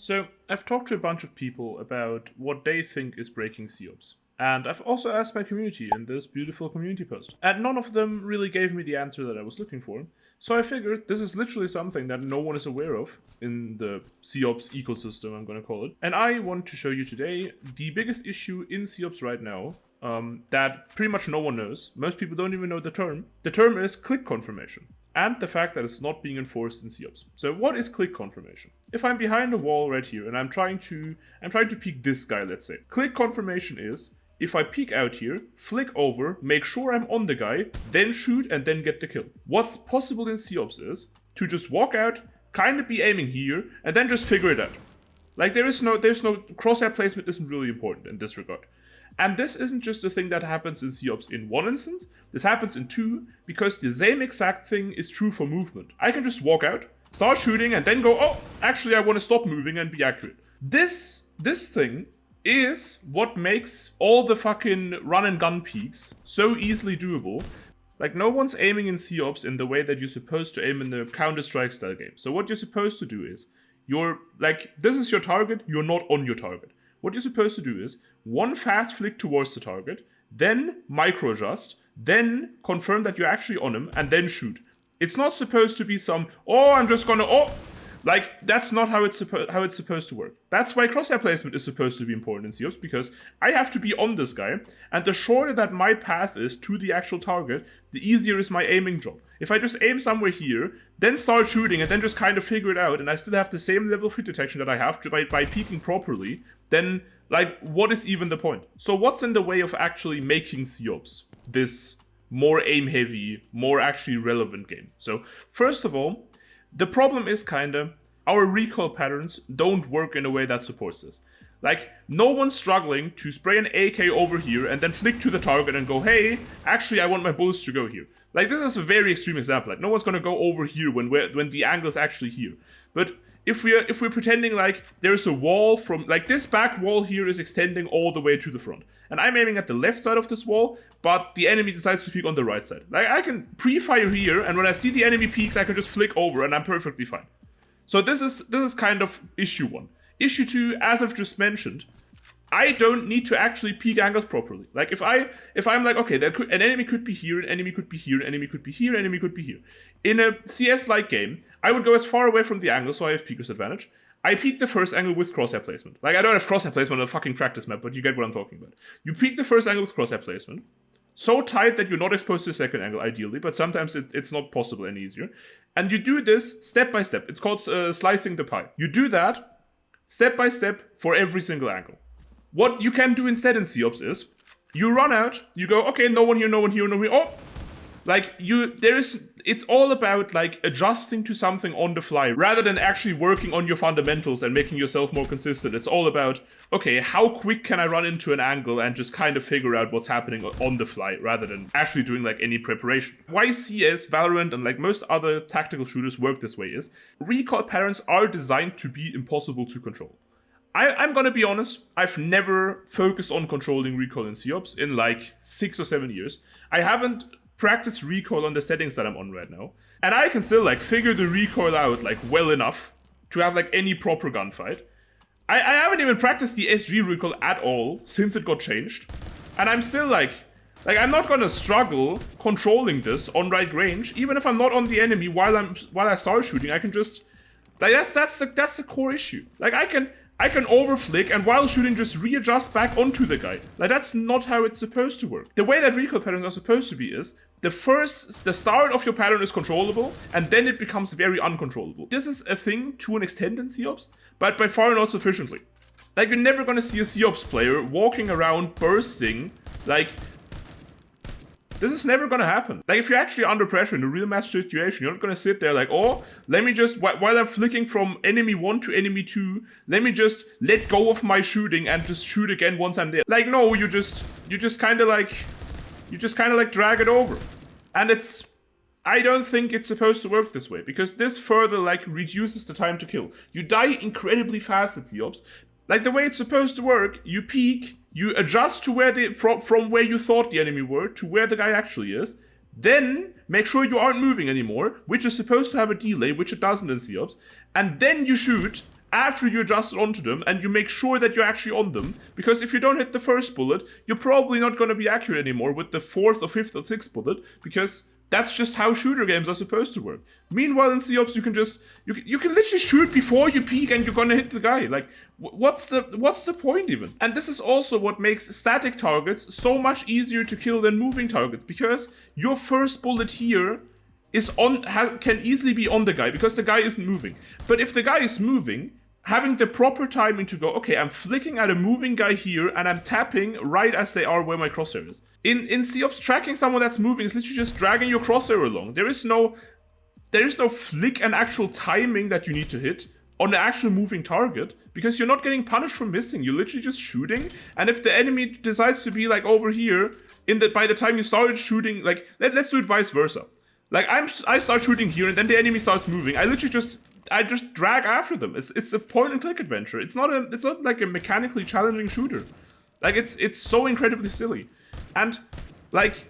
So, I've talked to a bunch of people about what they think is breaking COPS. And I've also asked my community in this beautiful community post. And none of them really gave me the answer that I was looking for. So I figured this is literally something that no one is aware of in the COPS ecosystem, I'm going to call it. And I want to show you today the biggest issue in COPS right now that pretty much no one knows. Most people don't even know the term. The term is click confirmation, and the fact that it's not being enforced in COPS. So what is click confirmation? If I'm behind a wall right here and I'm trying to peek this guy, let's say. Click confirmation is if I peek out here, flick over, make sure I'm on the guy, then shoot and then get the kill. What's possible in COPS is to just walk out, kind of be aiming here, and then just figure it out. Like there's no crosshair placement isn't really important in this regard. And this isn't just a thing that happens in COPS in one instance, this happens in two, because the same exact thing is true for movement. I can just walk out, start shooting, and then go, oh, actually I want to stop moving and be accurate. This thing is what makes all the fucking run and gun peaks so easily doable. Like, no one's aiming in COPS in the way that you're supposed to aim in the Counter-Strike style game. So what you're supposed to do is, this is your target, you're not on your target. What you're supposed to do is one fast flick towards the target, then micro adjust, then confirm that you're actually on him, and then shoot. It's not supposed to be some, that's not how it's supposed to work. That's why crosshair placement is supposed to be important in COPS, because I have to be on this guy, and the shorter that my path is to the actual target, the easier is my aiming job. If I just aim somewhere here, then start shooting, and then just kind of figure it out, and I still have the same level of hit detection that I have by peeking properly, then, what is even the point? So what's in the way of actually making COPS this more aim-heavy, more actually relevant game? So, first of all, the problem is our recoil patterns don't work in a way that supports this. No one's struggling to spray an AK over here and then flick to the target and go, hey, actually I want my bullets to go here. This is a very extreme example. No one's gonna go over here when the angle's actually here. But if we're pretending there's a wall from, this back wall here is extending all the way to the front. And I'm aiming at the left side of this wall, but the enemy decides to peek on the right side. I can pre-fire here, and when I see the enemy peeks, I can just flick over and I'm perfectly fine. So this is kind of issue one. Issue two, as I've just mentioned, I don't need to actually peek angles properly. If I'm okay, an enemy could be here, an enemy could be here, an enemy could be here, an enemy could be here. In a CS-like game, I would go as far away from the angle, so I have peeker's advantage. I peek the first angle with crosshair placement. I don't have crosshair placement on a fucking practice map, but you get what I'm talking about. You peek the first angle with crosshair placement, so tight that you're not exposed to the second angle, ideally, but sometimes it's not possible any easier. And you do this step by step. It's called slicing the pie. You do that step by step for every single angle. What you can do instead in COPS is, you run out, you go, okay, no one here, no one here, no one here, oh! It's all about adjusting to something on the fly rather than actually working on your fundamentals and making yourself more consistent. It's all about, okay, how quick can I run into an angle and just kind of figure out what's happening on the fly rather than actually doing any preparation. Why CS, Valorant, and most other tactical shooters work this way is recoil patterns are designed to be impossible to control. I'm gonna be honest, I've never focused on controlling recoil in COPS in 6 or 7 years. I haven't practice recoil on the settings that I'm on right now, and I can still figure the recoil out well enough to have any proper gunfight. I haven't even practiced the SG recoil at all since it got changed, and I'm still I'm not gonna struggle controlling this on right range, even if I'm not on the enemy while I start shooting. I can just that's the core issue. I can overflick and while shooting just readjust back onto the guy. That's not how it's supposed to work. The way that recoil patterns are supposed to be is, the start of your pattern is controllable, and then it becomes very uncontrollable. This is a thing to an extent in COPS, but by far not sufficiently. You're never gonna see a COPS player walking around bursting, this is never gonna happen. If you're actually under pressure in a real match situation, you're not gonna sit there oh, let me just, while I'm flicking from enemy 1 to enemy 2, let me just let go of my shooting and just shoot again once I'm there. No, you just kind of drag it over. And I don't think it's supposed to work this way, because this further reduces the time to kill. You die incredibly fast at COPS. The way it's supposed to work, you peek, you adjust to where from where you thought the enemy were to where the guy actually is, then make sure you aren't moving anymore, which is supposed to have a delay, which it doesn't in COPS, and then you shoot, after you adjusted onto them, and you make sure that you're actually on them, because if you don't hit the first bullet, you're probably not going to be accurate anymore with the fourth or fifth or sixth bullet, because that's just how shooter games are supposed to work. Meanwhile, in COPS, you can just you can literally shoot before you peek, and you're gonna hit the guy. Like, what's the point even? And this is also what makes static targets so much easier to kill than moving targets, because your first bullet here is can easily be on the guy because the guy isn't moving. But if the guy is moving, having the proper timing to go, okay, I'm flicking at a moving guy here, and I'm tapping right as they are where my crosshair is. In COPS, tracking someone that's moving is literally just dragging your crosshair along. There is no flick and actual timing that you need to hit on the actual moving target, because you're not getting punished for missing. You're literally just shooting, and if the enemy decides to be like over here, by the time you started shooting, like let's do it vice versa. Like I start shooting here, and then the enemy starts moving. I just drag after them. It's a point and click adventure. It's not like a mechanically challenging shooter. Like it's so incredibly silly. And like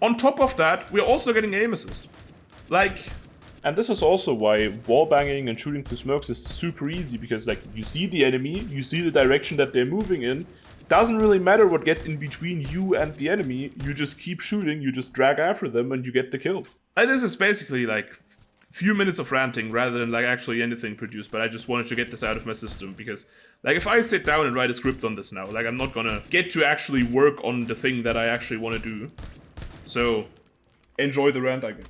on top of that, we're also getting aim assist. And this is also why wall banging and shooting through smokes is super easy, because like you see the enemy, you see the direction that they're moving in. Doesn't really matter what gets in between you and the enemy. You just keep shooting, you just drag after them, and you get the kill. And this is basically like few minutes of ranting rather than like actually anything produced, but I just wanted to get this out of my system, because like if I sit down and write a script on this now, like I'm not gonna get to actually work on the thing that I actually want to do. So enjoy the rant, I guess.